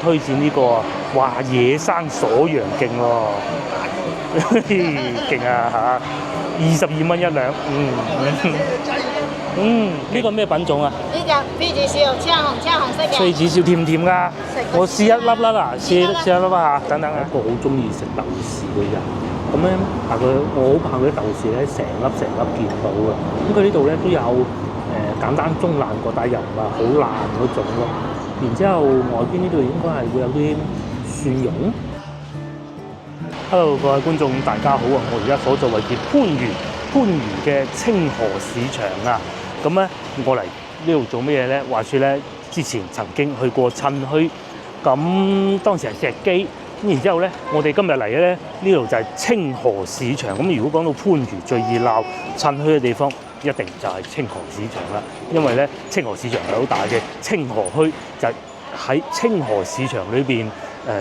推薦呢個啊，哇野生鎖陽鏡喎，勁啊嚇！22蚊一兩，呢個咩品種啊？呢隻飛子笑，青紅色嘅。飛子笑甜唔甜㗎？我試一粒啦嗱，試一粒嚇，等等啊！一個好中意食豆豉嘅人，咁咧，但我好怕佢啲豆豉咧成粒見到㗎。咁佢呢度咧都有簡單中爛過，但係又唔係好爛嗰種咯。然之後外邊呢度應該係會有啲蒜蓉。Hello， 各位觀眾大家好啊！我而家所在位置番禺嘅清河市場啊。咁咧，我嚟呢度做咩嘢咧？話說咧，之前曾經去過趁墟，咁當時係石基。咁然之後咧，我哋今日嚟嘅咧，呢度就係清河市場。咁如果講到番禺最熱鬧趁墟嘅地方，一定就係清河市場啦。因為咧，清河市場係好大嘅，清河墟就喺清河市場裏邊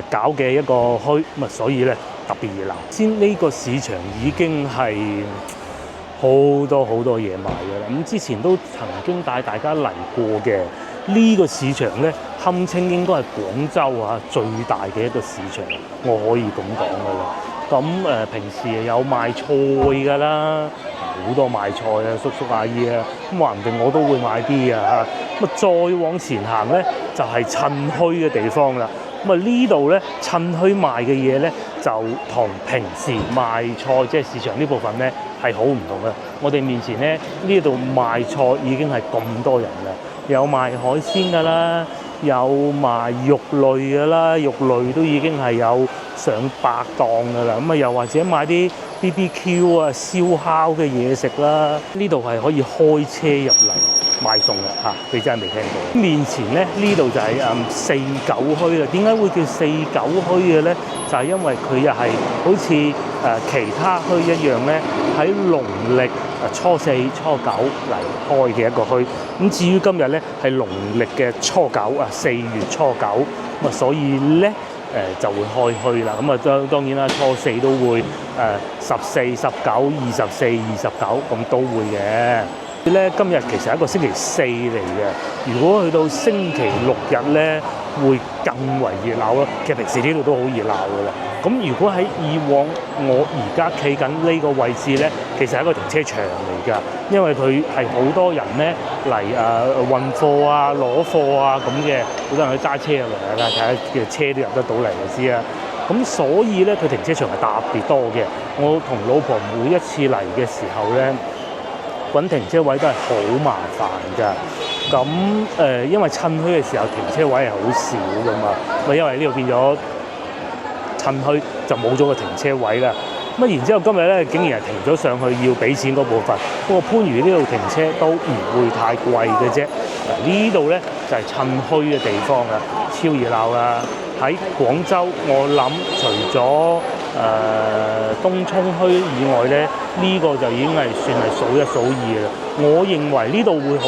搞嘅一個墟，咁啊所以咧特別熱鬧。先呢個市場已經係好多嘢賣嘅啦。咁之前都曾經帶大家嚟過嘅呢個市場咧，堪稱應該係廣州啊最大嘅一個市場，我可以咁講噶啦。咁平時有賣菜㗎啦，好多賣菜啊，叔叔阿姨啊，咁話唔定我都會買啲啊。咁啊再往前行咧，就係趁墟嘅地方啦。咁啊呢度咧趁墟賣嘅嘢咧，就同平時賣菜即係市場呢部分咧係好唔同嘅。我哋面前咧呢度賣菜已經係咁多人啦，有賣海鮮㗎啦，有賣肉類㗎啦，肉類都已經係有上百檔㗎啦。咁啊又或者買啲 BBQ 啊燒烤嘅嘢食啦，呢度係可以開車入嚟賣餸嘅嚇，你真係未聽過。面前咧呢度就係四九墟啦。點解會叫四九墟嘅咧？就係因為佢又係好似其他墟一樣咧，喺農曆初四、初九嚟開嘅一個墟。咁至於今日咧係農曆嘅初九啊，4月初九，咁啊所以咧就會開墟啦。咁啊當然啦，初四都會14、19、24、29咁都會嘅。咧今日其實係一個星期四嚟嘅，如果去到星期六日咧，會更為熱鬧咯。其實平時呢度都好熱鬧㗎啦。咁如果喺以往我而家企緊呢個位置咧，其實係一個停車場嚟㗎，因為佢係好多人咧嚟運貨啊、攞貨啊咁嘅，好多人去揸車入嚟啊，睇下嘅車都入得到嚟就知啦。咁所以咧，佢停車場係特別多嘅。我同老婆每一次嚟嘅時候咧，揾停車位都係好麻煩㗎。咁因為趁墟嘅時候停車位係好少㗎嘛，咪因為呢度變咗趁墟就冇咗個停車位啦。咁然之後今日咧竟然係停咗上去要俾錢嗰部分，不過番禺呢度停車都唔會太貴嘅啫。嗱呢度咧就係趁墟嘅地方啦，超熱鬧啦！喺廣州，我諗除咗東涌墟以外咧，呢個就已經係算係數一數二啦。我認為呢度會好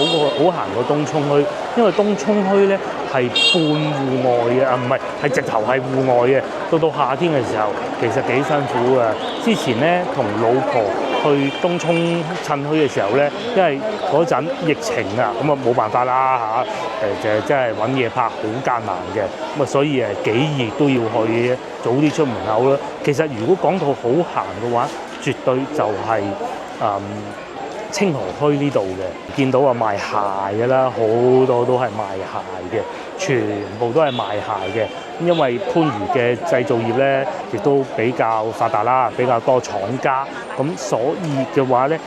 行過東涌墟，因為東涌墟咧係半戶外嘅，唔係直頭係戶外嘅。到夏天嘅時候，其實幾辛苦㗎。之前咧同老婆去東涌趁墟嘅時候咧，因為嗰陣疫情啊，咁啊冇辦法啦嚇，就真係揾嘢拍好艱難嘅，咁啊所以幾熱都要去早啲出門口啦。其實如果講到好行嘅話，絕對就係清河墟呢度嘅，見到啊賣鞋嘅啦，好多都係賣鞋嘅，全部都係賣鞋嘅。因為番禺嘅製造業咧，亦都比較發達啦，比較多廠家，咁所以嘅話咧，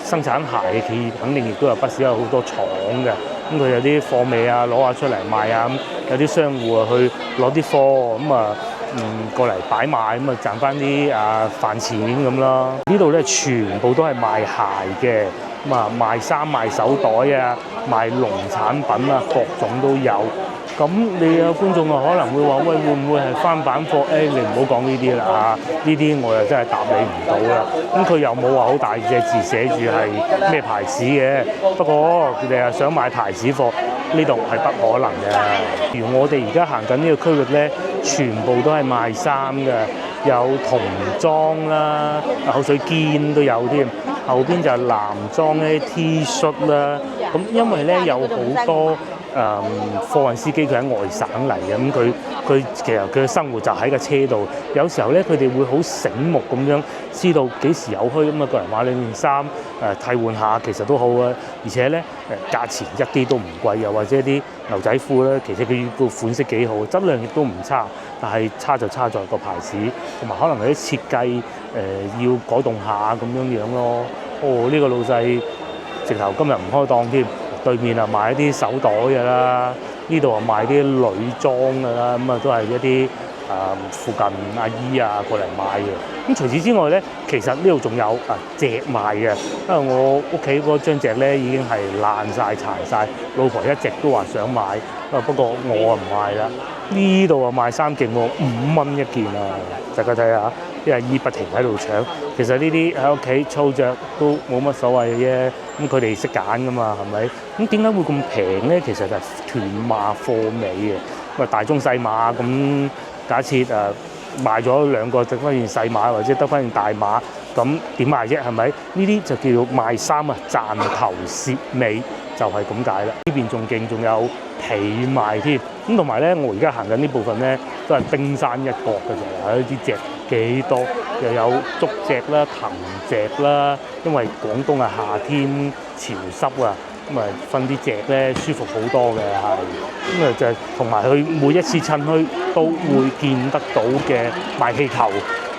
生產鞋嘅企業肯定亦都有不少有好多廠嘅。咁佢有啲貨尾啊攞下出嚟賣啊，咁有啲商戶啊去攞啲貨咁啊過嚟擺賣，咁啊賺翻啲飯錢咁咯。呢度咧全部都係賣鞋嘅，咁啊賣衫賣手袋啊，賣農產品啊，各種都有。咁你有觀眾啊可能會話喂，會唔會係翻版貨？你唔好講呢啲啦嚇，呢啲我又真係答你唔到啦。咁佢又冇話好大隻字寫住係咩牌子嘅，不過佢哋係想買牌子貨，呢度係不可能嘅。如我哋而家行緊呢個區域咧，全部都係賣衫嘅，有童裝啦，口水肩都有添。後邊就係男裝咧 T 恤啦。咁因為咧有好多貨運司機佢喺外省嚟嘅，咁佢其實佢嘅生活就喺個車度。有時候咧，佢哋會好醒目咁樣知道幾時有墟，咁啊過嚟買兩件衫替換下，其實都好啊。而且咧價錢一啲都唔貴，又或者啲牛仔褲咧，其實佢個款式幾好，質量亦都唔差，但係差就差在個牌子，同埋可能有啲設計要改動下咁樣樣咯。呢個老細直頭今日唔開檔添。對面啊賣一啲手袋㗎啦，呢度啊賣啲女裝㗎啦，咁啊都係一啲附近阿姨啊過嚟買嘅。咁除此之外咧，其實呢度仲有隻賣嘅，因為我屋企嗰張隻咧已經係爛晒殘晒，老婆一直都話想買，不過我啊唔買啦。呢度啊賣衫勁喎，5蚊一件啊，大家睇下，啲阿姨不停喺度搶。其實呢啲喺屋企操着都冇乜所謂嘅啫，咁佢哋識揀㗎嘛，係咪？咁點解會咁平咧？其實就係斷碼貨尾嘅，咁啊大中細碼咁，假設賣咗兩個，得翻件細碼或者得翻件大碼，咁點賣啫？係咪？呢啲就叫做賣衫啊，賺頭蝕尾就係咁解啦。呢邊仲勁，仲有被賣添。咁同埋咧，我而家行緊呢部分咧，都係冰山一角嘅啫。啲隻幾多，又有竹隻啦、藤隻啦。因為廣東啊夏天潮濕啊，咁啊瞓啲隻咧舒服好多嘅係。咁啊就係同埋佢每一次趁墟都會見得到嘅賣氣球，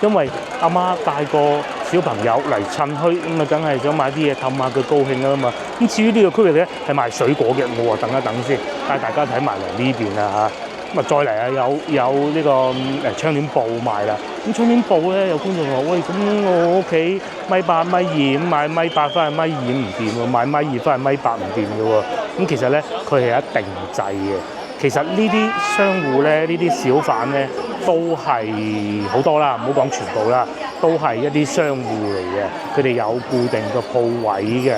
因為阿媽帶個小朋友嚟趁墟，咁啊梗係想買啲嘢氹下佢高興啦嘛。咁至於呢個區域咧係賣水果嘅，我話等一等先，帶大家睇埋嚟呢邊啊嚇。咁啊再嚟啊有呢個窗簾布賣啦。咁窗簾布咧有觀眾話：喂，咁我屋企1.8米2，咁買1.8翻去1.2唔掂喎，買1.2翻去1.8唔掂嘅喎。咁其實咧佢係一定制嘅。其實呢啲商戶咧，呢啲小販咧都係好多啦，唔好講全部啦，都係一啲商戶嚟嘅。佢哋有固定個鋪位嘅，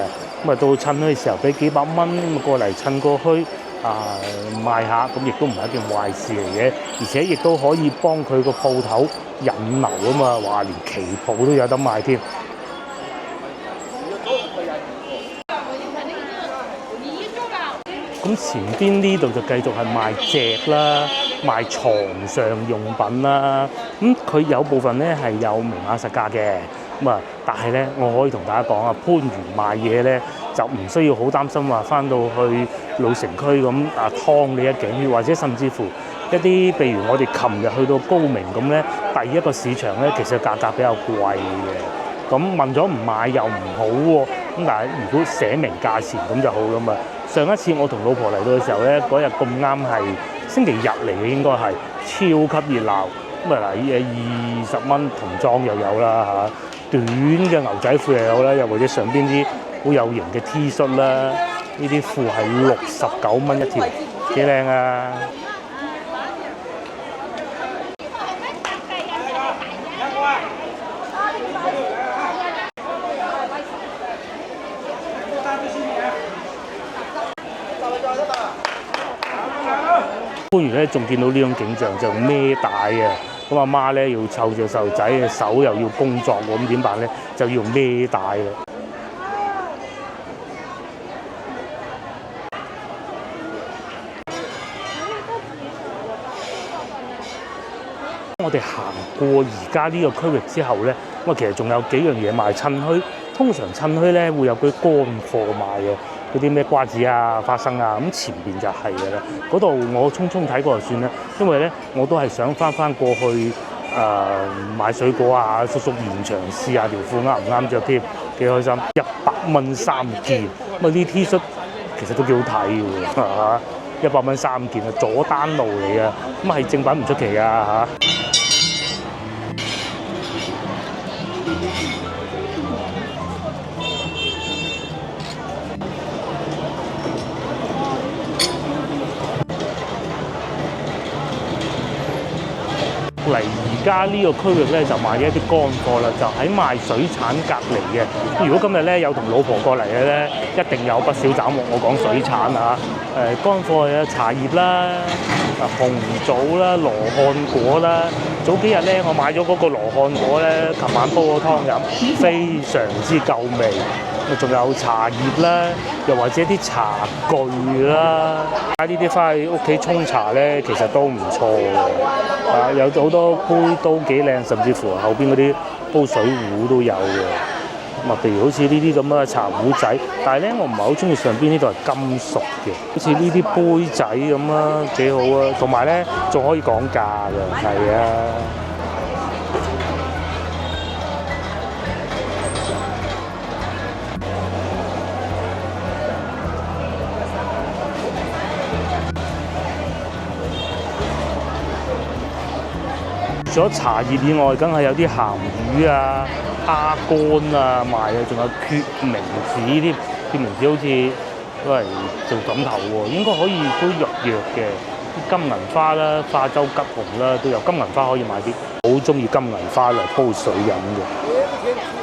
咁啊到趁墟嘅時候俾幾百蚊咁啊過嚟趁個墟賣下，咁亦都唔係一件壞事嚟嘅，而且亦都可以幫佢個鋪頭引流啊嘛，話連旗袍都有得賣添。咁前邊呢度就繼續係賣席啦，賣床上用品啦。咁佢有部分咧係有明碼實價嘅，咁啊，但係咧我可以同大家講啊，番禺賣嘢咧就唔需要好擔心話翻到去老城區咁劏你一頸血，或者甚至乎一啲譬如我哋琴日去到高明咁咧，第一個市場咧其實價格比較貴嘅。咁問咗唔買又唔好喎，咁但係如果寫明價錢咁就好啦嘛。上一次我同老婆嚟到嘅時候咧，嗰日咁啱係星期日嚟嘅，應該係超級熱鬧。咁啊嗱，20蚊童裝又有啦嚇，短嘅牛仔褲又有啦，又或者上邊啲好有型嘅 T 恤啦，呢啲褲係69蚊一條，幾靚啊！番禺咧仲見到呢種景象，就孭帶啊！咁阿媽咧要湊住細路仔嘅手又要工作喎，咁點辦咧？就要用孭帶啦。我哋行過而家呢個區域之後咧，咁啊其實仲有幾樣嘢賣趁墟。通常趁墟咧會有啲乾貨賣嘅。嗰啲咩瓜子啊、花生啊，咁前邊就係嘅啦。嗰度我匆匆睇過就算啦，因為咧我都係想翻過去買水果啊，叔現場試下條褲啱唔啱着添，幾開心。100蚊3件，咁啊啲 T 恤其實都幾好睇嘅喎，100蚊3件啊，佐丹奴嚟啊，咁係正版唔出奇啊嚇。嚟而家呢個區域咧就賣一啲乾貨啦，就喺賣水產隔離嘅。如果今日咧有同老婆過嚟嘅咧，一定有不少斬獲。我講水產啊，乾貨有茶葉啦、紅棗啦、羅漢果啦。早幾日咧我買咗嗰個羅漢果咧，琴晚煲個湯飲，非常之夠味。仲有茶葉啦，又或者啲茶具啦，呢啲翻去屋企沖茶咧，其實都唔錯嘅。有好多杯都幾靚，甚至乎後邊嗰啲煲水壺都有嘅。譬如好似呢啲咁嘅茶壺仔，但係咧我唔係好中意上邊呢度係金屬嘅，好似呢啲杯仔咁啦，幾好啊！同埋咧仲可以講價嘅，係啊。除咗茶葉以外，梗係有啲鹹魚啊、蝦乾啊賣啊，仲有決明子啲決明子好似都係做枕頭喎，應該可以都藥嘅。金銀花啦、花洲吉紅啦都有，金銀花可以買啲，好中意金銀花嚟煲水飲嘅。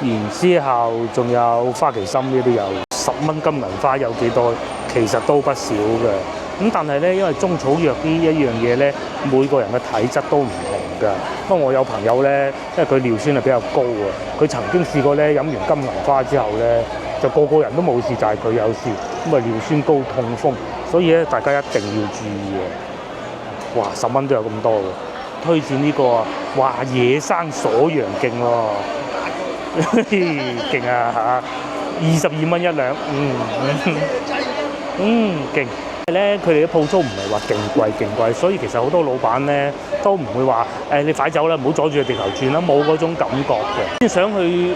然之後仲有花旗參呢都有，10蚊金銀花有幾多？其實都不少嘅。咁但係咧，因為中草藥呢一樣嘢咧，每個人嘅體質都唔同㗎。不過我有朋友咧，因為佢尿酸係比較高啊，佢曾經試過咧飲完金銀花之後咧，就個個人都冇事，就係佢有事，咁啊尿酸高痛風，所以咧大家一定要注意嘅。哇，10蚊都有咁多喎！推薦呢個啊，哇野生鎖陽莖喎，勁啊嚇！22蚊1兩，勁。咧佢哋嘅鋪租唔係話勁貴，所以其實好多老闆咧都唔會話你快走啦，唔好阻住個地球轉啦，冇嗰種感覺嘅。想去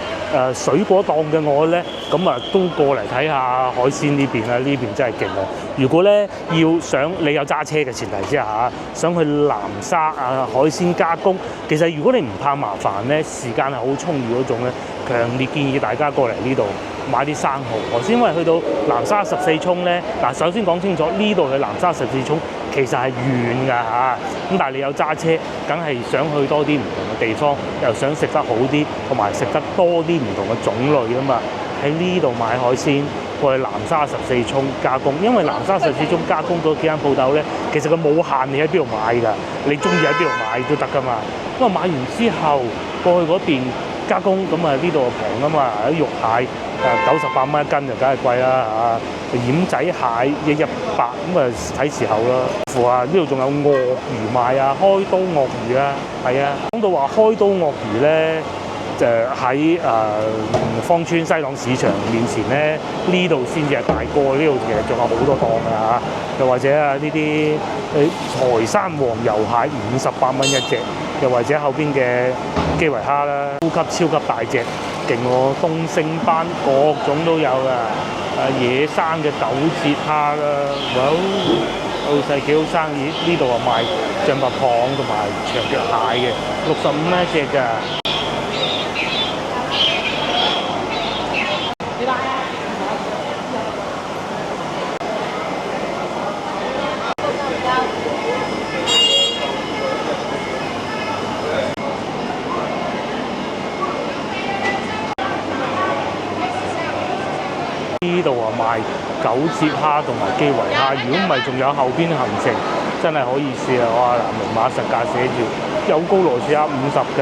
水果檔嘅我咧，咁啊都過嚟睇下海鮮呢邊啦，呢邊真係勁啊！如果咧你有揸車嘅前提之下，想去南沙啊海鮮加工，其實如果你唔怕麻煩咧，時間係好充裕嗰種咧，強烈建議大家過嚟呢度買啲生蠔河鮮，因為去到南沙14涌咧，首先講清楚，呢度去南沙14涌其實係遠㗎嚇，咁但係你有揸車，梗係想去多啲唔同嘅地方，又想食得好啲，同埋食得多啲唔同嘅種類啊嘛。喺呢度買海鮮，過去南沙14涌加工，因為南沙14涌加工嗰幾間鋪頭咧，其實佢冇限你喺邊度買㗎，你中意喺邊度買都得㗎嘛。咁啊買完之後過去嗰邊加工，咁啊呢度平啊嘛，啲肉蟹98蚊一斤就梗係貴啦嚇，奄仔蟹100，咁啊睇時候啦。呢度仲有鱷魚賣啊，開刀鱷魚啊，係啊。講到話開刀鱷魚咧，就喺芳村西朗市場面前咧，呢度先至係大哥，呢度其實仲有好多檔㗎嚇。又或者呢啲台山黃油蟹58蚊一隻，又或者後邊嘅基圍蝦啦，超級大隻，勁喎！東星斑各種都有㗎，野生嘅九節蝦啦，老細幾好生意。呢度啊賣象拔蚌同埋長腳蟹嘅，65蚊一隻㗎。呢度啊賣九節蝦同埋基圍蝦，如果唔係仲有後邊行程，真係可以試啊！哇，明碼實價寫住有高羅士蝦50㗎，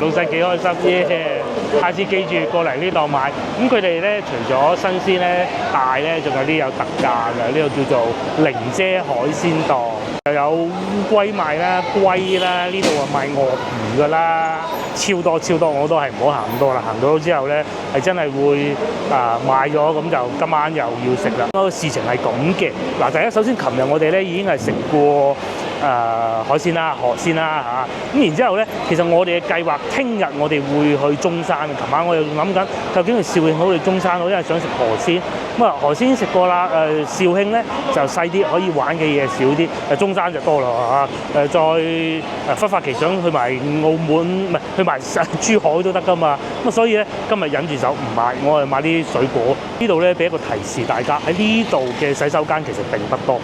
老細幾開心耶！下次記住過嚟呢度買。咁佢哋咧除咗新鮮咧大咧，仲有啲有特價㗎。呢度叫做玲姐海鮮檔，又有烏龜賣啦、龜啦，呢度啊賣鱷魚㗎啦。超多，我都係唔好行咁多啦。行到之後咧，係真係會買咗，咁就今晚又要食啦。個事情係咁嘅。第一首先，琴日我哋咧已經係食過海鮮啦、河鮮啦嚇。咁然之後咧，其實我哋嘅計劃，聽日我哋會去中山。琴晚我又諗緊，究竟去肇慶好定中山好，因為想食河鮮。咁啊，河鮮食過啦。肇慶咧就細啲，可以玩嘅嘢少啲。中山就多啦嚇。再忽發奇想去埋澳門，唔係去埋珠海都得㗎嘛。咁所以咧，今日忍住手唔買，我係買啲水果。呢度咧俾一個提示大家，喺呢度嘅洗手間其實並不多。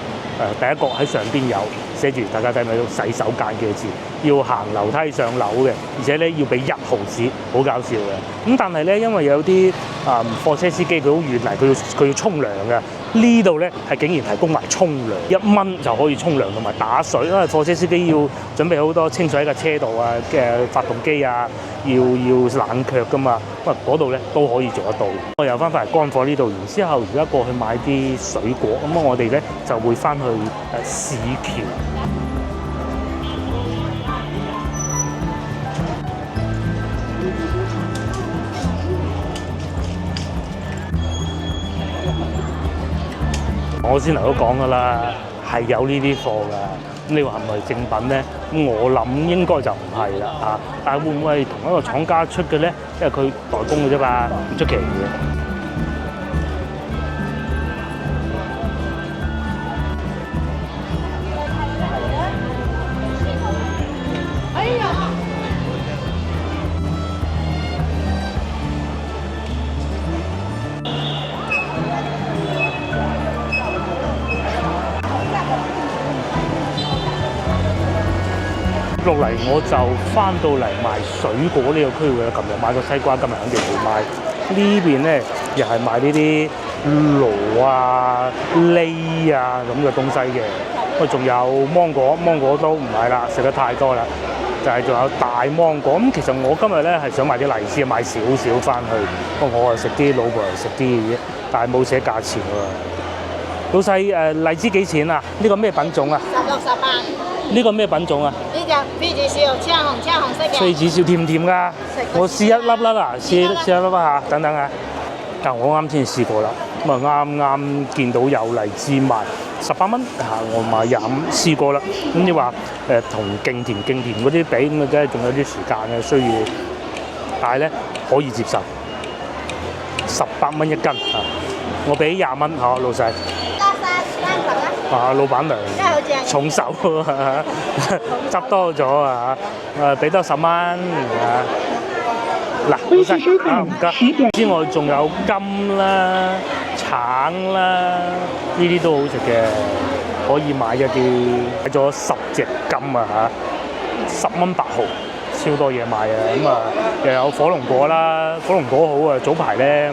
第一個喺上邊有。寫住大家睇唔睇到洗手間嘅字，要行樓梯上樓嘅，而且咧要俾1毫紙，好搞笑嘅。咁但係咧，因為有啲貨車司機佢好遠嚟，佢要沖涼嘅。呢度咧係竟然提供埋沖涼，1蚊就可以沖涼同埋打水，因為貨車司機要準備好多清水喺架車度啊嘅發動機啊，要冷卻噶嘛，咁啊嗰度咧都可以做得到。我又翻返嚟乾貨呢度，然之後而家過去買啲水果，咁我哋咧就會翻去市橋。我先頭都講㗎啦，係有呢啲貨㗎。咁你話係咪正品咧？咁我諗應該就唔係啦嚇。但係會唔會係同一個廠家出嘅咧？因為佢代工嘅啫嘛，唔出奇嘅。落嚟我就翻到嚟賣水果呢個區域啦。琴日買個西瓜，今日肯定會買。呢邊咧又係賣呢啲蘿啊、梨啊咁嘅東西嘅。不過仲有芒果，芒果都唔買啦，食得太多啦。就係仲有大芒果。咁其實我今日咧係想買啲荔枝，買少少翻去。不過我係食啲，老婆又食啲嘅啫，但係冇寫價錢喎。老細荔枝幾錢啊？呢個咩品種啊16、18。呢個咩品種啊？呢隻飛子燒，青紅色嘅。飛子燒甜唔甜㗎？我試一粒啦，嗱，試一粒嚇，等等啊！但我啱先試過啦，咁啊啱見到有荔枝賣18蚊嚇，我買25試過啦。咁你話同勁甜嗰啲比，咁啊梗係仲有啲時間嘅需要，但係咧可以接受，18蚊1斤嚇，我俾20蚊嚇，老細。老闆娘重手喎，執多咗啊！俾多10蚊啊！嗱，老細啊，唔該。之外仲有柑啦、橙啦，呢啲都好食嘅，可以買一啲。買咗10隻柑啊嚇，10蚊8毫，超多嘢買啊！咁啊，又有火龍果啦，火龍果好啊，早排咧。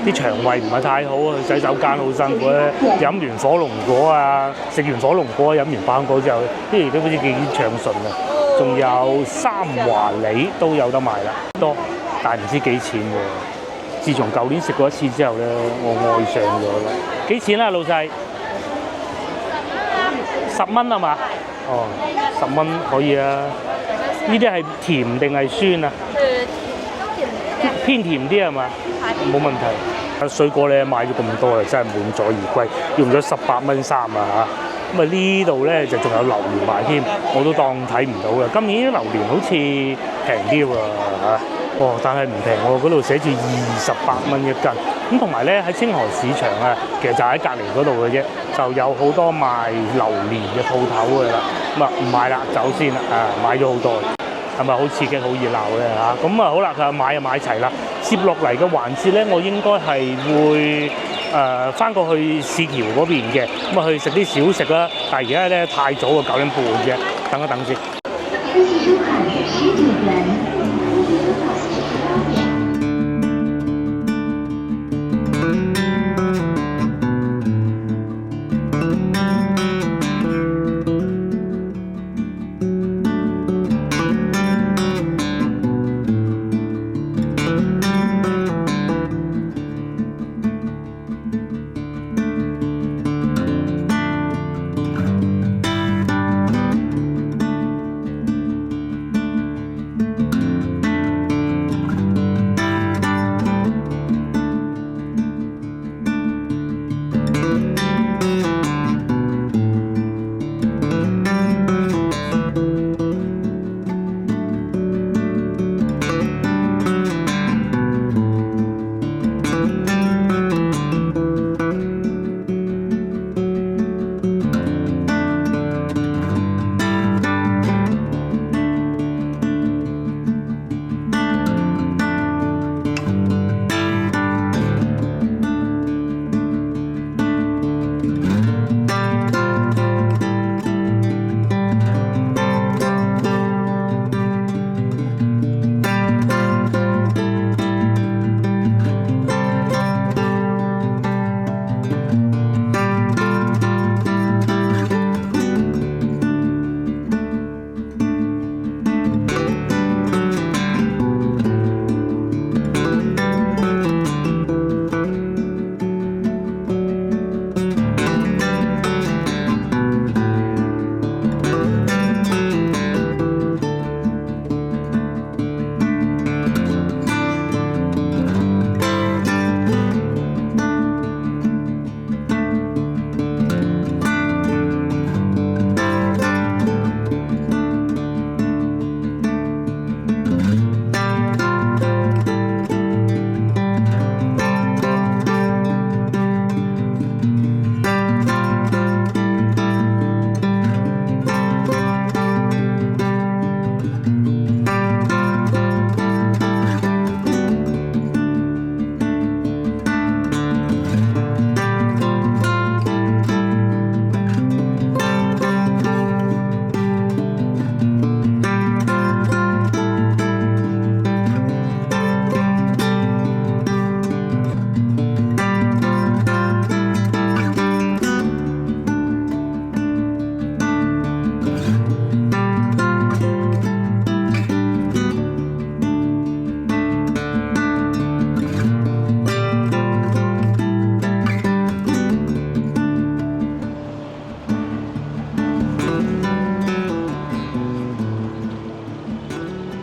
啲腸胃唔係太好啊，洗手間好辛苦咧。飲完火龍果啊，食完火龍果，飲完棒果之後，啲嘢都好似幾暢順啊。仲有三華梨都有得賣啦，多，但係唔知幾錢喎。自從舊年食過一次之後咧，我愛上咗啦。幾錢啊，老細？10蚊係嘛？哦，10蚊可以啊。呢啲係甜定係酸啊？偏甜啲係嘛？冇問題。水果咧買咗咁多啊，真係滿載而歸，用咗18蚊3啊嚇。咁啊呢度咧就仲有榴蓮賣添，我都當睇唔到啦。今年啲榴蓮好似平啲喎嚇。哦，但係唔平喎，嗰度寫住28蚊1斤。咁同埋咧喺清河市場啊，其實就喺隔離嗰度嘅啫，就有好多賣榴蓮嘅鋪頭㗎啦。咁啊唔買啦，走先啦。買咗好多。係咪好刺激、好熱鬧咧嚇？咁啊好啦，佢買就買齊啦。接落嚟嘅環節咧，我應該係會翻過去市橋嗰邊嘅，咁啊去食啲小食啦。但係而家咧太早啊，9點半啫，等一等先。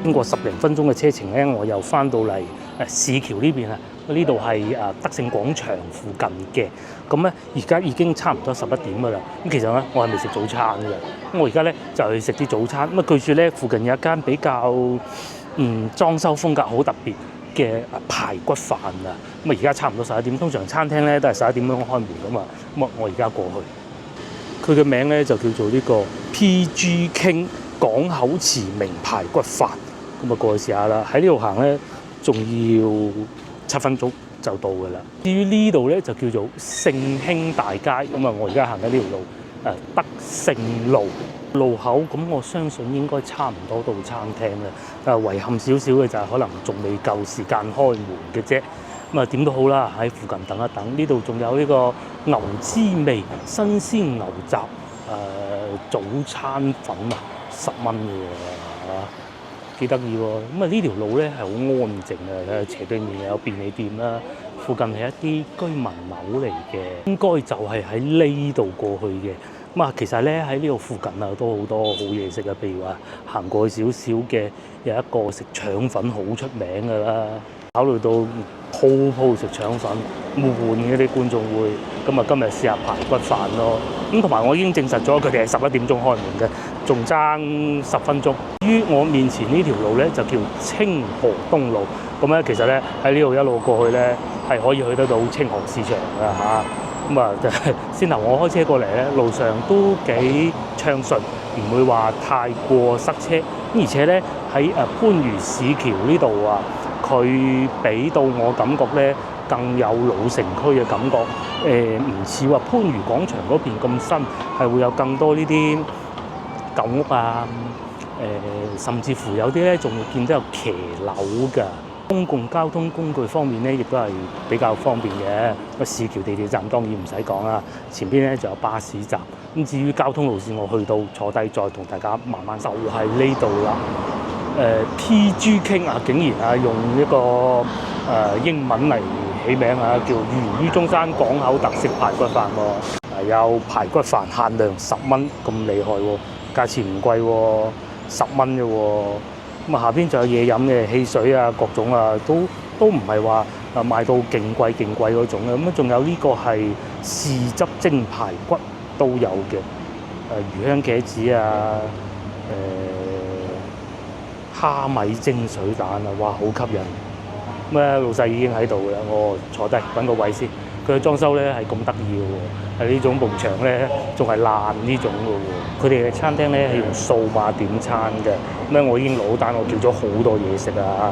經過10零分鐘嘅車程咧，我又翻到嚟市橋呢邊啊。呢度係德勝廣場附近嘅。咁咧而家已經差唔多11點㗎啦。咁其實咧我係未食早餐嘅。咁我而家咧就去食啲早餐。咁啊據說咧附近有一間比較裝修風格好特別嘅排骨飯啊。咁啊而家差唔多11點，通常餐廳咧都係11點鐘開門㗎嘛。咁啊我而家過去，佢嘅名咧就叫做呢個 PG King 港口馳名排骨飯。咁啊過去試下啦。喺呢度行咧仲要7分鐘就到㗎啦。至於呢度咧就叫做聖興大街。咁啊我而家行緊呢條路德勝路路口。咁我相信應該差唔多到餐廳啦。遺憾少少嘅就係可能仲未夠時間開門嘅啫。咁啊點都好啦，喺附近等一等。呢度仲有呢個牛之味新鮮牛雜早餐粉啊，10蚊嘅喎，幾得意喎！咁啊呢條路咧係好安靜啊，斜對面有便利店啦，附近係一啲居民樓嚟嘅，應該就係喺呢度過去嘅。咁啊其實咧喺呢度附近啊都好多好嘢食啊，譬如話行過去少少嘅有一個食腸粉好出名㗎啦。考慮到鋪食腸粉悶嘅啲觀眾會，咁啊今日試下排骨飯咯。咁同埋我已經證實咗佢哋係11點鐘開門嘅，仲爭10分鐘。於我面前呢條路咧就叫清河東路。咁咧其實咧喺呢度一路過去咧係可以去得到清河市場㗎嚇。咁啊先頭我開車過嚟咧，路上都幾暢順，唔會話太過塞車。而且咧喺番禺市橋呢度啊，佢俾到我感覺咧更有老城區嘅感覺。唔似話番禺廣場嗰邊咁新，係會有更多呢啲舊屋啊。甚至乎有啲咧仲會見到有騎樓㗎。公共交通工具方面咧，亦都係比較方便嘅。個市橋地鐵站當然唔使講啦，前邊咧就有巴士站。咁至於交通路線，我去到坐低再同大家慢慢就係呢度啦。PG King 啊，竟然啊用一個英文嚟起名啊，叫源於中山港口特色排骨飯喎。有排骨飯限量10蚊，咁厲害喎，價錢唔貴喎，10蚊啫喎。咁啊下邊仲有嘢飲嘅汽水啊，各種啊都唔係話賣到勁貴嗰種嘅。咁啊仲有呢個係豉汁蒸排骨都有嘅，魚香茄子啊，蝦米蒸水蛋啊，哇好吸引！咁啊老細已經喺度㗎啦，我坐低揾個位先。佢嘅裝修咧係咁得意嘅喎，係呢種幕牆咧仲係爛呢種嘅喎。佢哋嘅餐廳咧係用數碼點餐嘅。咁我已經攞單，我叫咗好多嘢食啊。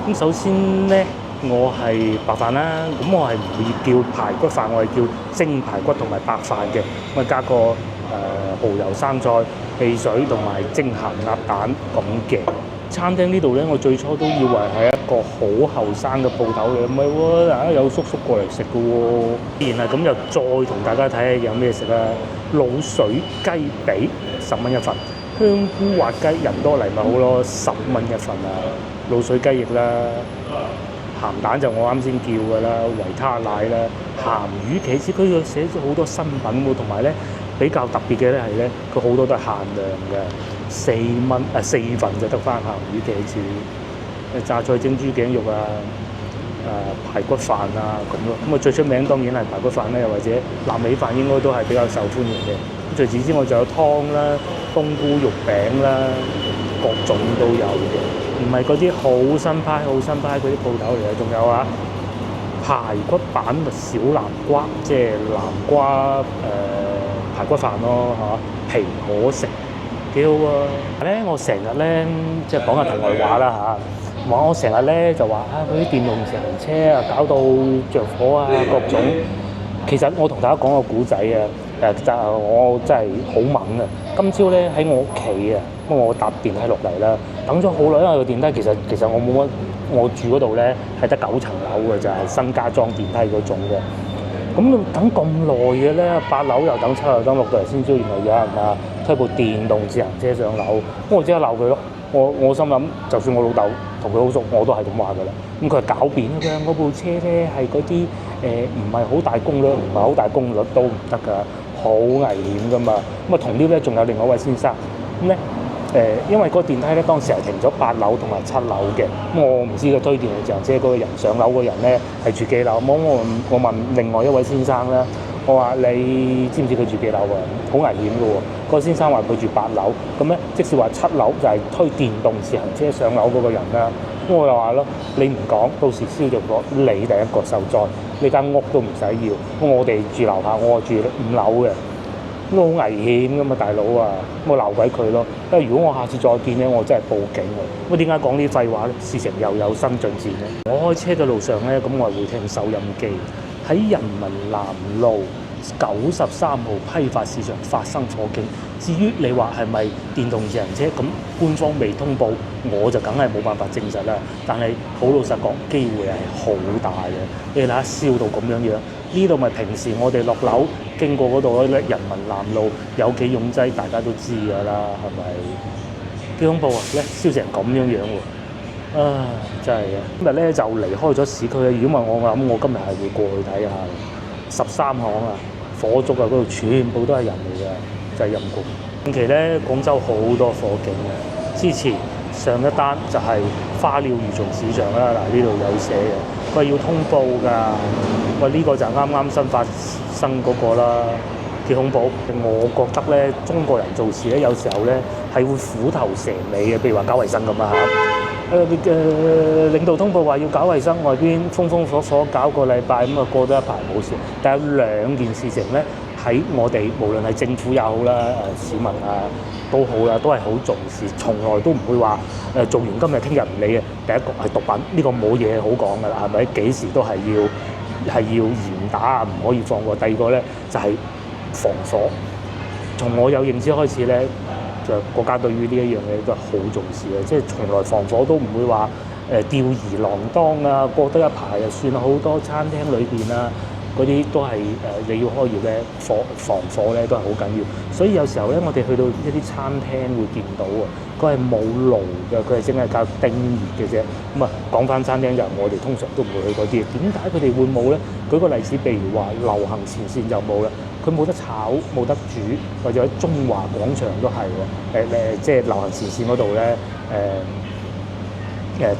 咁首先咧，我係白飯啦。咁我係唔會叫排骨飯，我係叫蒸排骨同埋白飯嘅。咁啊加個蠔油生菜、汽水同埋蒸鹹鴨蛋咁嘅。餐廳呢度咧，我最初都以為係一個好後生嘅鋪頭嚟，唔係喎，有叔叔過嚟食嘅喎。既然係咁，就再同大家睇下有咩食啦。滷水雞髀10蚊一份，香菇滑雞人多嚟咪好咯，10蚊一份啊。滷水雞翼啦，鹹蛋就我啱先叫嘅啦，維他奶啦，鹹魚茄子，佢寫咗好多新品喎，同埋咧比較特別嘅咧係咧，佢好多都係限量嘅。4份就得翻鹹魚茄子，榨菜蒸豬頸肉啊，排骨飯啊咁咯。咁啊最出名當然係排骨飯啦，又或者臘味飯應該都係比較受歡迎嘅。咁除此之外就有湯啦、冬菇肉餅啦，各種都有嘅，唔係嗰啲好新派嗰啲鋪頭嚟嘅。仲有啊排骨板小南瓜，即係南瓜排骨飯咯嚇，皮可食。幾好喎！咧我成日咧即係講下題外話啦嚇，我成日咧就話嗰啲電動自行車啊搞到着火啊各種。其實我同大家講個古仔啊，我真係好猛啊！今朝咧喺我屋企啊，咁我搭電梯落嚟啦，等咗好耐，因為個電梯其實我冇乜，我住嗰度咧係得9層樓嘅，就係新加裝電梯嗰種嘅。咁等咁耐嘅咧，8樓又等7樓等6到嚟先知，原來有人啊推部電動自行車上樓，咁我即刻鬧佢咯。我心諗，就算我老豆同佢好熟，我都係咁話㗎啦。咁佢係狡辯嘅，嗰部車咧係嗰啲唔係好大功率，唔係好大功率都唔得㗎，好危險㗎嘛。咁啊同啲咧仲有另外一位先生，咁咧因為個電梯咧當時係停咗8樓同埋7樓嘅，咁我唔知佢推電嘅時候，即係嗰個人上樓嗰人咧係住幾樓，咁我問另外一位先生啦，我話你知唔知佢住幾樓啊？好危險嘅喎，個先生話佢住8樓，咁咧即使話7樓就係推電動自行車上樓嗰個人啦。咁我又話咯，你唔講，到時燒着咗，你第一個受災，呢間屋都唔使要。咁我哋住樓下，我住5樓嘅。咁好危險噶嘛，大佬啊！我鬧鬼佢咯。因為如果我下次再見咧，我真係報警喎。咁點解講呢啲廢話咧？事情又有新進展咧。我開車嘅路上咧，咁我係會聽收音機。喺人民南路93號批發市場發生火警。至於你話係咪電動自行車，咁官方未通報，我就梗係冇辦法證實啦。但係好老實講，機會係好大嘅。你睇下燒到咁樣樣，呢度咪平時我哋落樓經過嗰度咧，人民南路有幾擁擠，大家都知㗎啦，係咪？幾恐怖啊！咧燒成咁樣樣喎，啊真係嘅。今日咧就離開咗市區啦。如果問我諗，我今日係會過去睇下13巷啊，火燭啊，嗰度全部都係人嚟嘅。就係陰公。近期咧，廣州好多火警嘅。之前上一單就係花鳥魚蟲市場啦，嗱呢度有寫嘅，佢係要通報㗎。喂，呢個就係啱啱新發生嗰個啦，幾恐怖。我覺得咧，中國人做事咧，有時候咧係會虎頭蛇尾嘅，譬如話搞衞生咁啊嚇。領導通報話要搞衞生，外邊風火火搞個禮拜，咁啊過多一排冇事。但有兩件事情咧。喺我哋無論係政府也好啦，市民啊都好啦，都係好重視，從來都唔會話做完今日聽日唔理嘅。第一個係毒品，呢個冇嘢好講㗎啦，係咪？幾時都係要嚴打啊，唔可以放過。第二個咧就係防火。從我有認知開始咧，就國家對於呢一樣嘢都係好重視嘅，即係從來防火都唔會話吊兒郎當啊，過得一排就算。好多餐廳裏邊啊。嗰啲都係你要開業咧，防火咧都係好緊要。所以有時候咧，我哋去到一啲餐廳會見到啊，佢係冇爐嘅，佢係淨係靠叮熱嘅啫。咁啊，講翻餐廳就我哋通常都唔會去嗰啲。點解佢哋會冇咧？舉個例子，譬如話流行前線就冇啦，佢冇得炒，冇得煮，或者喺中華廣場都係喎。即係流行前線嗰度咧，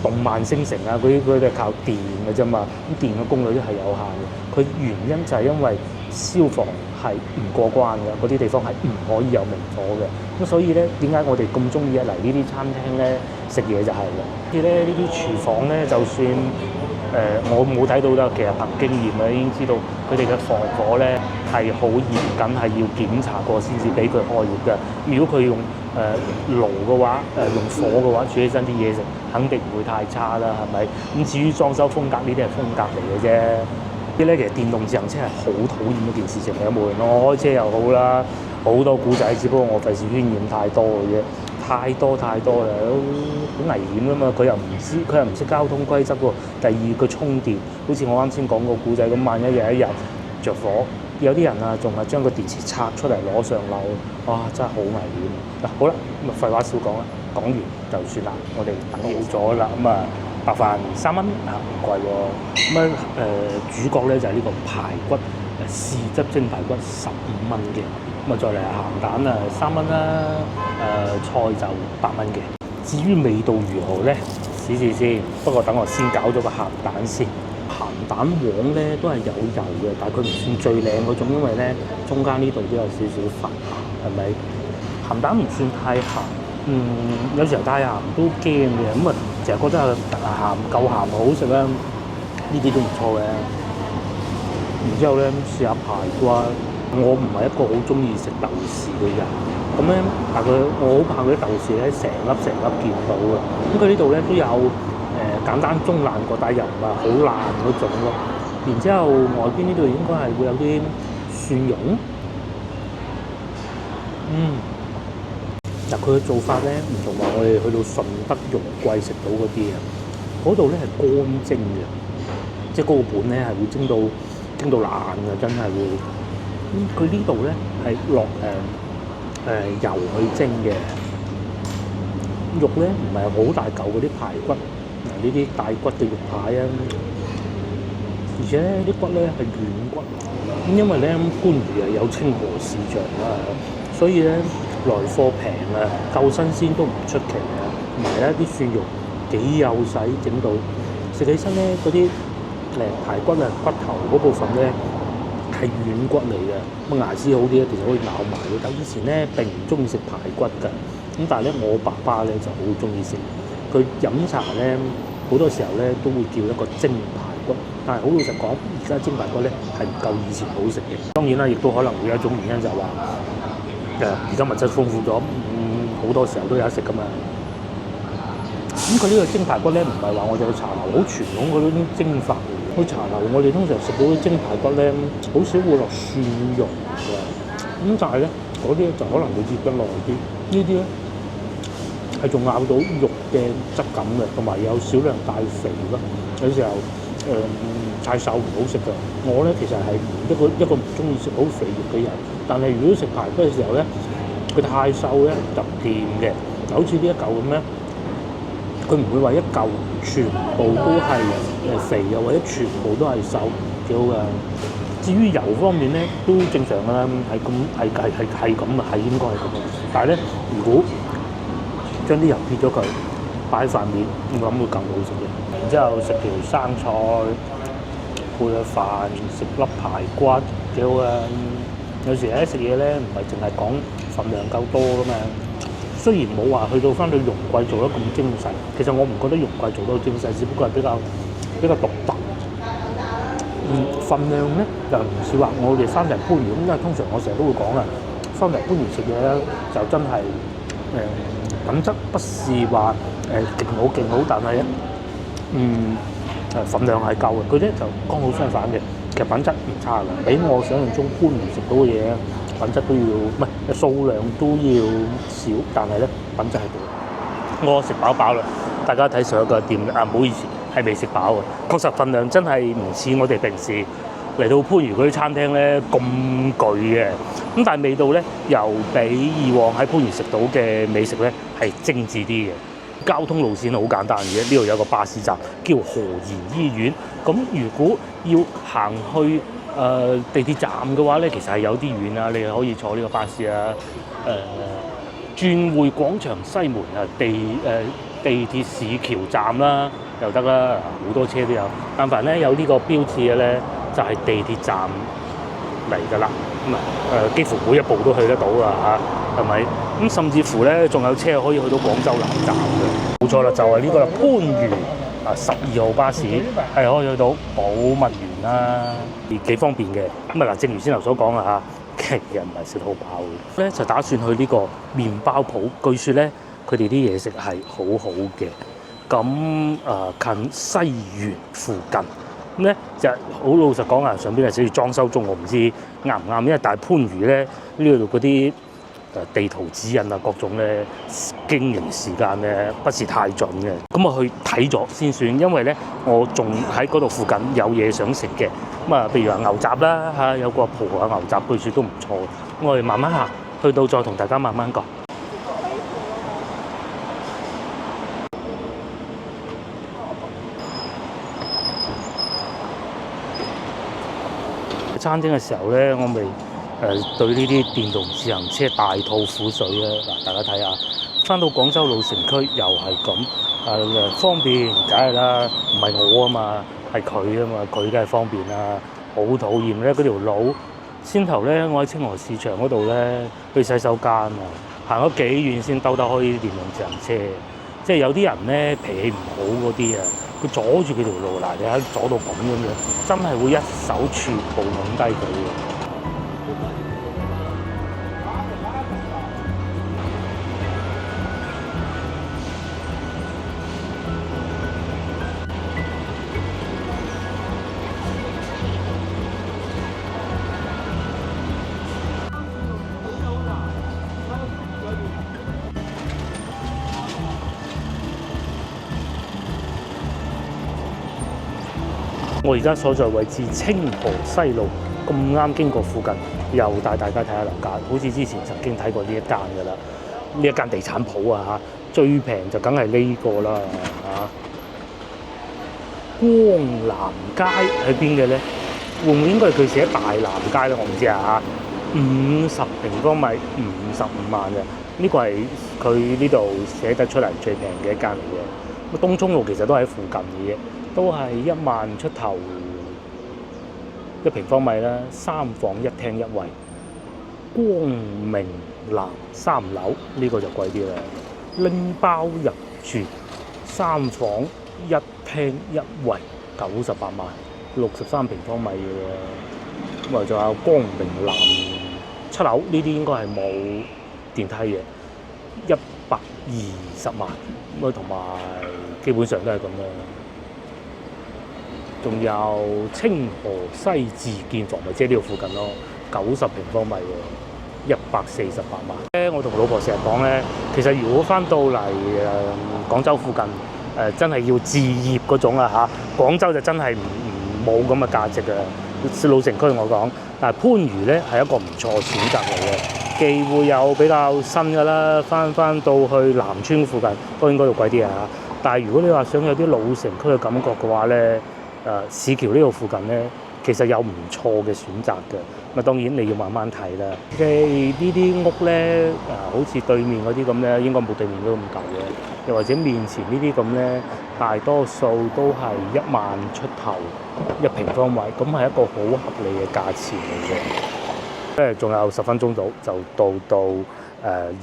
動漫星城啊，佢哋靠電嘅啫嘛，咁電嘅功率都係有限嘅。佢原因就係因為消防係唔過關嘅，嗰啲地方係唔可以有明火嘅。咁所以咧，點解我哋咁中意嚟呢啲餐廳咧食嘢就係嘅。所以咧，呢啲廚房咧，就算我冇睇到啦，其實憑經驗啊已經知道佢哋嘅防火咧係好嚴謹，係要檢查過先至俾佢開業嘅。如果佢用爐嘅話，用火嘅話煮起身啲嘢食，肯定唔會太差啦，係咪？咁至於裝修風格，呢啲係風格嚟嘅啫。啲咧其實電動自行車係好討厭嗰件事情嘅，無論我開車又好啦，好多古仔，只不過我費事渲染太多嘅啫，太多啦，好危險噶嘛！佢又唔識交通規則喎。第二佢充電，好似我啱先講個古仔咁，萬一有一日着火。有啲人啊，仲係將個電池拆出嚟攞上樓，哇！真係好危險。嗱，好啦，咁啊廢話少講啦，講完就算啦。我哋等好咗啦，咁啊白飯3蚊啊，唔貴喎。咁主角咧就係呢個排骨，豉汁蒸排骨15蚊嘅。咁啊再嚟鹹蛋啊3蚊啦，菜就8蚊嘅。至於味道如何咧，試試先。不過等我先搞咗個鹹蛋先。鹹蛋黃咧都係有油嘅，但係佢唔算最靚嗰種，因為咧中間呢度都有少少發鹹，係咪？鹹蛋唔算太鹹，有時候太鹹都驚嘅，咁啊成日覺得鹹夠鹹好食啦，呢啲都唔錯嘅。然之後咧試下排骨，我唔係一個好中意食豆豉嘅人，咁咧但係我好怕嗰啲豆豉咧成粒見到嘅，咁佢呢度咧都有。簡單中爛過，但又唔係好爛嗰種咯。然之後外邊呢度應該係會有啲蒜蓉。嗱佢嘅做法咧唔同話我哋去到順德容桂食到嗰啲啊，嗰度咧係乾蒸嘅，即係嗰個盤咧係會蒸到爛嘅，真係會。佢呢度咧係落油去蒸嘅，肉咧唔係好大嚿嗰啲排骨。呢啲大骨嘅肉排啊，而且咧啲骨咧係軟骨，咁因為咧番禺係有清河市場啦，所以咧來貨平啊，夠新鮮都唔出奇啊。同埋咧啲蒜肉幾幼細整到，食起身咧嗰啲排骨啊骨頭嗰部分咧係軟骨嚟嘅，咁牙齒好啲咧，其實可以咬埋嘅。但以前咧並唔中意食排骨㗎，咁但係咧我爸爸咧就好中意食，佢飲茶咧好多時候咧都會叫一個蒸排骨，但係好老實講，而家蒸排骨咧係唔夠以前好食嘅。當然啦，亦都可能會有一種原因就係話而家物質豐富咗，好多時候都有得食㗎嘛。咁佢呢個蒸排骨咧，唔係話我哋去茶樓好傳統嗰種蒸法嚟嘅。去茶樓我哋通常食到啲蒸排骨咧，好少會落蒜蓉嘅。咁但係咧，嗰啲就可能會醃得耐啲。呢啲咧係仲咬到肉嘅質感嘅，同埋有少量帶肥咯。有時候太瘦唔好食㗎。我咧其實係一個唔中意食好肥肉嘅人，但係如果食排骨嘅時候咧，佢太瘦咧就唔掂嘅。就好似呢一嚿咁咧。佢唔會話一嚿全部都係肥啊，或者全部都係瘦，幾好㗎。至於油方面咧，都正常㗎啦，係咁咁啊，係應該係咁。但係咧，如果將啲油撇咗佢，擺喺飯面，我諗會更好食嘅。然之後食條生菜，配個飯，食粒排骨，幾好㗎。有時咧食嘢咧，唔係淨係講份量夠多㗎嘛。雖然冇話去到翻到容桂做得咁精細，其實我唔覺得容桂做得好精細，只不過係比較獨特。份量咧又唔似話我哋翻嚟番禺咁，因為通常我成日都會講啊，翻嚟番禺食嘢咧就真係品質不是話勁好，但係咧份量係夠嘅。佢咧就剛好相反嘅，其實品質唔差嘅，比我想象中番禺食到嘅嘢品質都要唔係數量都要少，但係咧品質係高。我食飽啦，大家睇上一個店啊，唔好意思，係未食飽嘅。確實份量真係唔似我哋平時嚟到番禺嗰啲餐廳咧咁巨嘅。咁但係味道咧又比以往喺番禺食到嘅美食咧係精緻啲嘅。交通路線好簡單嘅，呢度有個巴士站叫何賢醫院。咁如果要行去地鐵站嘅話咧，其實係有啲遠啊，你可以坐呢個巴士啊。轉匯廣場西門啊，地鐵市橋站啦，又得啦，好多車都有。但凡咧有呢個標誌嘅咧，就係地鐵站嚟㗎啦。咁幾乎每一步都去得到啦嚇，係咪？咁甚至乎咧，仲有車可以去到廣州南站嘅。冇錯啦，就係呢個啦，番禺12號巴士係可以去到寶物園啦，幾方便嘅。咁正如先頭所講啦嚇。其實唔係食得好飽嘅，咧就打算去呢個麵包鋪。據說咧，佢哋啲嘢食係好好嘅。咁近西園附近，咁咧就好老實講啊，上邊係寫住裝修中，我唔知啱唔啱。因為大番禺咧呢度嗰啲地圖指引啊，各種咧經營時間咧不是太準嘅。咁我去睇咗先算，因為咧我仲喺嗰度附近有嘢想食嘅。譬如話牛雜啦嚇，有個葡萄牛雜據說都唔錯。我哋慢慢行，去到再同大家慢慢講。餐廳嘅時候咧，我咪對呢啲電動自行車大吐苦水啊！嗱，大家睇下，翻到廣州老城區又係咁，方便梗係啦，唔係我啊嘛。係佢啊嘛，佢梗係方便啦。好討厭咧嗰條路，先頭咧我喺清河市場嗰度咧去洗手間啊，行咗幾遠先兜得開啲電動自行車。即係有啲人咧脾氣唔好嗰啲啊，佢阻住佢條路，嗱你睇阻到咁樣，真係會一手全部掹低佢嘅。我而家所在位置清河西路，咁啱經過附近，又帶大家睇下樓價。好似之前曾經睇過呢一間㗎啦，呢一間地產鋪啊嚇，最平就梗係呢個啦嚇。光南街喺邊嘅咧？會唔會應該係佢寫大南街咧？我唔知啊嚇。50平方米，55萬嘅。呢個係佢呢度寫得出嚟最平嘅一間嚟嘅。東涌路其實都喺附近嘅嘢，都係1萬出頭1平方米啦，3房1廳1衛，光明南3樓，呢個就貴啲啦。拎包入住，3房1廳1衛，98萬，63平方米嘅喎。咁啊，仲有光明南7樓，呢啲應該係冇電梯嘅，120萬。咁啊，同埋基本上都係咁啦。仲有清河西自建房，咪即係呢度附近咯，90平方米喎，148萬。我同老婆成日講咧，其實如果翻到嚟廣州附近真係要置業嗰種啊嚇，廣州就真係冇咁嘅價值嘅。老城區我講，但係番禺咧係一個唔錯嘅選擇嚟嘅，既會有比較新嘅啦，翻到去南村附近，當然嗰度貴啲啊。但係如果你話想有啲老城區嘅感覺嘅話咧，市橋呢度附近咧，其實有唔錯嘅選擇嘅。咁啊，當然你要慢慢睇啦。呢啲屋咧，好似對面嗰啲咁咧，應該冇對面都咁舊嘅。又或者面前呢啲咁咧，大多數都係1萬出頭1平方米，咁係一個好合理嘅價錢嚟嘅。仲有10分鐘到就到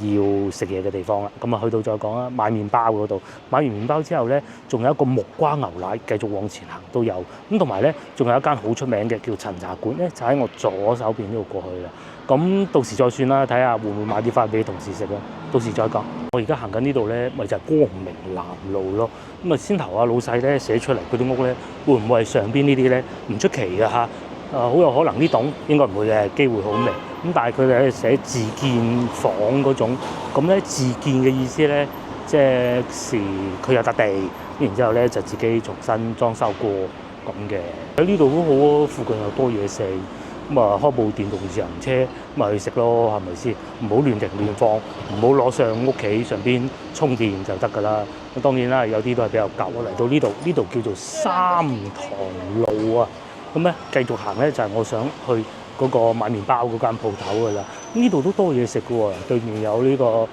要食嘢嘅地方啦。咁啊，去到再講啦。買麵包嗰度，買完麵包之後咧，仲有一個木瓜牛奶，繼續往前行都有。咁同埋咧，仲有一間好出名嘅叫陳茶館咧，就喺我左手邊呢度過去啦。咁到時再算啦，睇下會唔會買啲翻俾同事食啦。到時再講。我而家行緊呢度咧，咪就係光明南路咯。咁啊，先頭老細咧寫出嚟嗰啲屋咧，會唔會係上邊呢啲咧？唔出奇㗎嚇。好有可能呢棟應該唔會嘅，機會好微。咁但係佢哋喺度寫自建房嗰種，咁咧自建嘅意思咧，即係佢有笪地，然之後咧就自己重新裝修過咁嘅。喺呢度都好啊，附近又多嘢食，咁啊開部電動自行車咪去食咯，係咪先？唔好亂停亂放，唔好攞上屋企上邊充電就得㗎啦。咁當然啦，有啲都係比較舊。我嚟到呢度叫做三塘路啊。咁咧繼續行咧就係我想去嗰個買麵包嗰間鋪頭㗎啦。呢度都多嘢食㗎喎，對面有呢個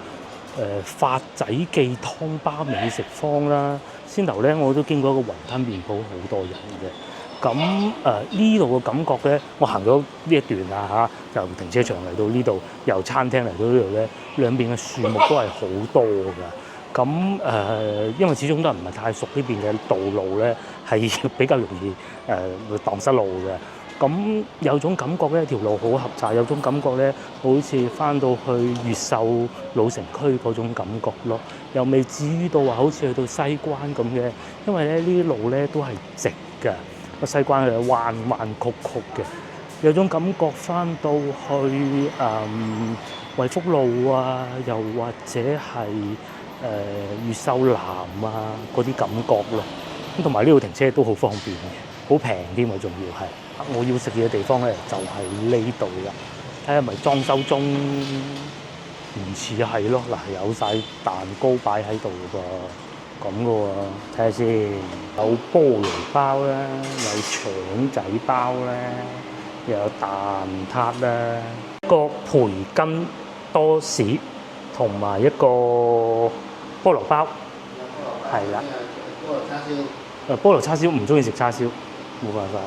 發仔記湯巴美食坊啦。先頭咧我都經過一個雲吞麵鋪，好多人嘅。咁呢度嘅感覺咧，我行咗呢一段啊嚇，由停車場嚟到呢度，由餐廳嚟到呢度咧，兩邊嘅樹木都係好多㗎。咁因為始終都唔係太熟呢邊嘅道路咧，係比較容易會蕩失路嘅。咁有種感覺咧，條路好狹窄，有種感覺咧，好似翻到去越秀老城區嗰種感覺咯。又未至於到話好似去到西關咁嘅，因為咧呢啲路咧都係直嘅，個西關係彎彎曲曲嘅。有種感覺翻到去惠福路啊，又或者係越秀南啊嗰啲感覺咯，咁同埋呢度停車都好方便嘅，好平添啊，仲要係我要食嘢嘅地方咧就係呢度啦。睇下咪裝修中唔似係咯，嗱有晒蛋糕擺喺度㗎噃，咁嘅喎，睇下先，有菠蘿包啦，有腸仔包啦，又有蛋撻啦，一個培根多士同埋一個菠蘿包，係啦。菠蘿叉燒唔中意食叉燒，冇辦法。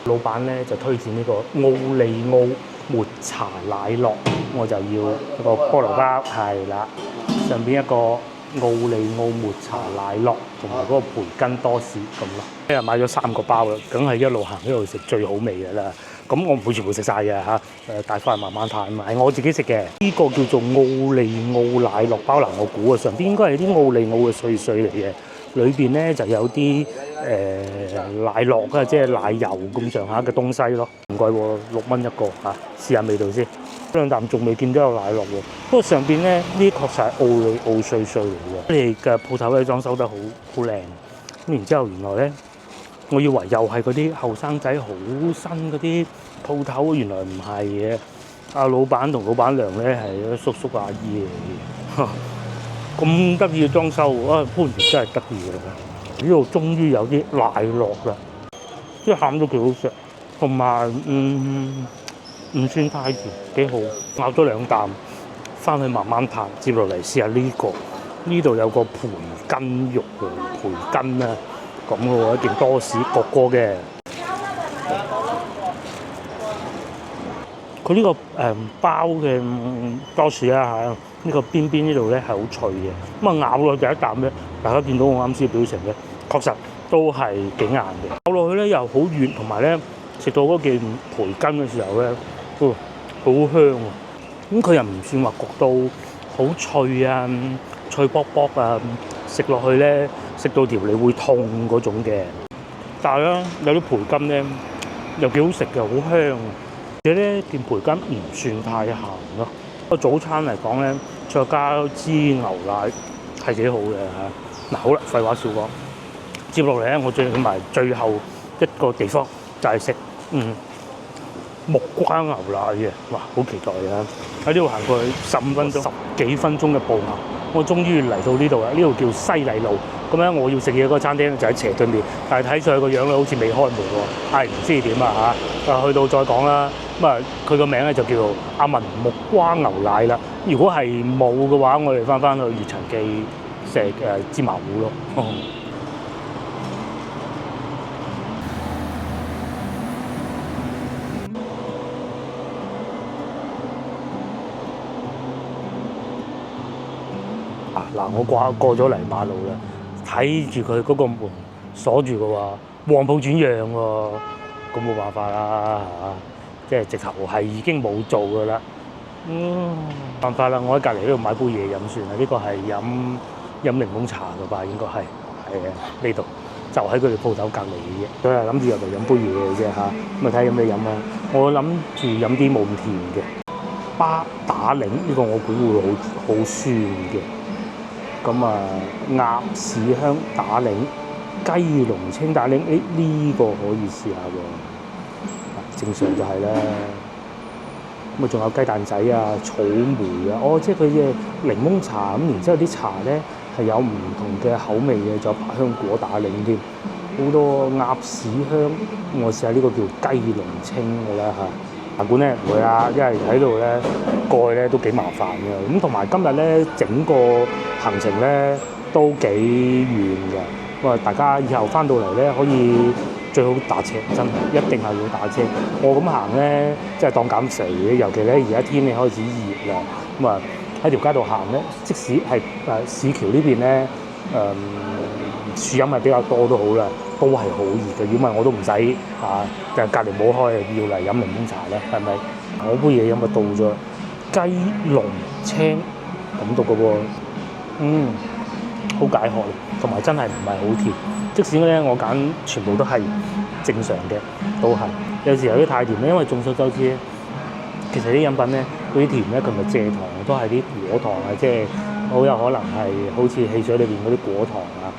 老闆咧就推薦呢個奧利奧抹茶奶酪，我就要一個菠蘿包，係啦。上邊一個奧利奧抹茶奶酪同埋嗰個培根多士咁咯。今日買咗3個包啦，梗係一路行一路食最好味嘅啦。咁我唔會全部食晒嘅嚇，帶翻去慢慢嘆嘛。係我自己食嘅，呢個叫做奧利奧奶酪包啦。我估啊，上邊應該係啲奧利奧嘅碎嚟嘅。裏邊咧就有啲奶酪啊，即係奶油咁上下嘅東西咯，唔貴喎，6蚊一個嚇，試下味道先。兩啖仲未見到有奶酪喎，不過上邊咧呢啲確實係奧利奧碎嚟嘅。你哋嘅鋪頭咧裝修得好靚，咁然之後原來咧，我以為又係嗰啲後生仔好新嗰啲鋪頭，原來唔係嘅。阿老闆同老闆娘咧係叔叔阿姨嚟嘅。咁得意嘅裝修啊！番禺真係得意嘅，呢度終於有啲奶酪啦，啲餡都幾好食，同埋唔算太甜，幾好。咬咗2啖，翻去慢慢嘆。接落嚟試下呢個，呢度有個培根肉喎，培根啊咁嘅喎，一件多士焗過嘅。佢呢個包嘅多士啊嚇，呢個邊邊呢度咧係好脆嘅，咁啊咬落第一啖咧，大家見到我啱先嘅表情咧，確實都係幾硬嘅，咬落去咧又好軟，同埋咧食到嗰件培根嘅時候咧，好香啊！咁佢又唔算話焗到好脆啊，脆卜卜啊，食落去咧食到條脷會痛嗰種嘅，但係咧有啲培根咧又幾好食嘅，好香。而且咧件培根唔算太鹹咯。個早餐嚟講咧，再加支牛奶係幾好嘅嚇。嗱好啦，廢話少講，接落嚟咧，我最去埋最後一個地方就係食木瓜牛奶嘅，哇！好期待啊！喺呢度行過去15分鐘、10幾分鐘嘅步行，我終於嚟到呢度啦。呢度叫西麗路。咁咧，我要食嘢嗰個餐廳就喺斜對面，但係睇上去個樣咧好似未開門喎，係唔知點啊嚇！去到再講啦。咁啊，佢個名咧就叫做阿文木瓜牛奶啦。如果係冇嘅話，我哋翻去月陳記食芝麻糊咯。嗱，我過咗嚟馬路啦，睇住佢嗰個門鎖住嘅喎，黃埔轉讓喎，咁冇辦法啦嚇，即係直頭係已經冇做嘅啦。辦法啦，我喺隔離呢度買杯嘢飲算啦。呢個係飲檸檬茶嘅吧，應該係啊，呢度就喺佢哋鋪頭隔離嘅啫。佢係諗住入嚟飲杯嘢嘅啫嚇，咁啊睇下有咩飲啊。我諗住飲啲冇咁甜嘅巴打檸，呢個我估會好酸嘅。咁啊，鴨屎香打檸、雞龍青打檸，呢個可以試下喎。正常就係啦。咁啊，仲有雞蛋仔啊、草莓啊，即係佢嘅檸檬茶咁，然之後啲茶咧係有唔同嘅口味嘅，仲有百香果打檸添，好多鴨屎香。我試下呢個叫雞龍青嘅啦嚇。茶館咧唔會啦，因為喺度咧過去咧都幾麻煩嘅。咁同埋今日咧整個行程咧都幾遠嘅。咁啊，大家以後翻到嚟咧可以最好打車，真係一定係要打車。我咁行咧，即係當減肥嘅。尤其咧而家天氣開始熱啦，咁啊喺條街度行咧，即使係市橋呢邊咧樹蔭係比較多都好啦，都係好熱嘅。如果唔係我都唔使就隔離冇開，要嚟飲檸檬茶啦，係咪？我杯嘢飲就到咗雞龍青咁讀嘅喎，好解渴，同埋真係唔係好甜。即使咧我揀全部都係正常嘅，都係有時有啲太甜咧，因為眾所周知咧，其實啲飲品咧嗰啲甜咧，佢咪蔗糖都係啲果糖啊，即係好有可能係好似汽水裏邊嗰啲果糖啊。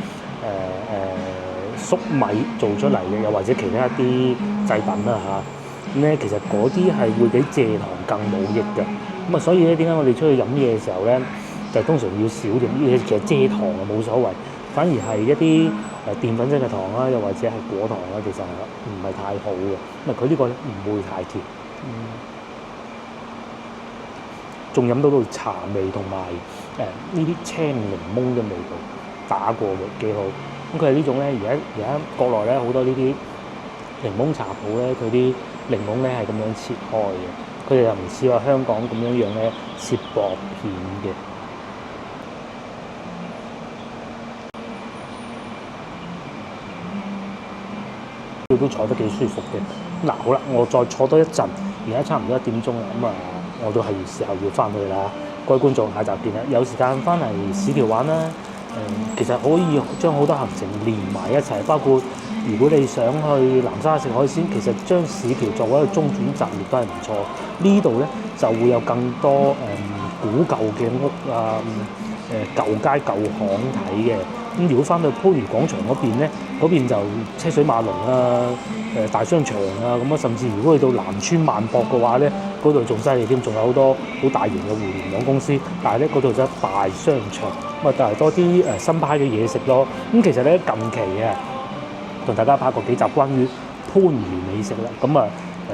粟米做出嚟嘅，又或者其他一啲製品啦嚇，咁咧其實嗰啲係會比蔗糖更冇益嘅。咁啊，所以咧點解我哋出去飲嘢嘅時候咧，就通常要少啲嘢。其實蔗糖啊冇所謂，反而係一啲澱粉質嘅糖啦，又或者係果糖啦，其實唔係太好嘅。咁啊，佢呢個咧唔會太甜，仲飲到茶味同埋呢啲青檸檬嘅味道打過嘅，幾好。咁佢係呢種咧，而家國內咧好多呢啲檸檬茶鋪咧，佢啲檸檬咧係咁樣切開嘅，佢哋又唔似話香港咁樣咧切薄片嘅。都坐得幾舒服嘅。嗱，好啦，我再坐多一陣，而家差唔多1點鐘啦，咁我都係時候要翻去啦。各位觀眾，下集見啦！有時間翻嚟市橋玩啦。其實可以將好多行程連埋一齊，包括如果你想去南沙食海鮮，其實將市橋作為一個中轉站亦都係唔錯。呢度咧就會有更多古舊嘅屋啊，舊街舊巷睇嘅。咁如果翻到番禺廣場嗰邊咧，嗰邊就車水馬龍啊，大商場啊，咁啊，甚至如果去到南村萬博嘅話咧，嗰度仲犀利添，仲有好多好大型嘅互聯網公司，但係咧嗰度就係大商場，咁啊，但係多啲新派嘅嘢食咯。咁其實咧近期同大家拍過幾集關於番禺美食啦。咁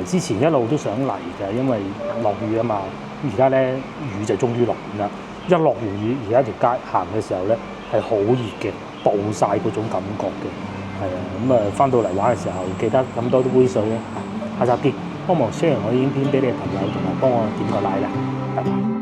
之前一路都想嚟嘅，因為落雨啊嘛，而家咧雨就終於落完啦，一落完雨，而家條街行嘅時候咧係好熱嘅，暴晒嗰種感覺嘅，係啊，咁啊翻到嚟玩嘅時候記得飲多啲杯水啊，下集見，幫忙 share 我影片俾你嘅朋友，同埋幫我點個 like 啦，拜拜。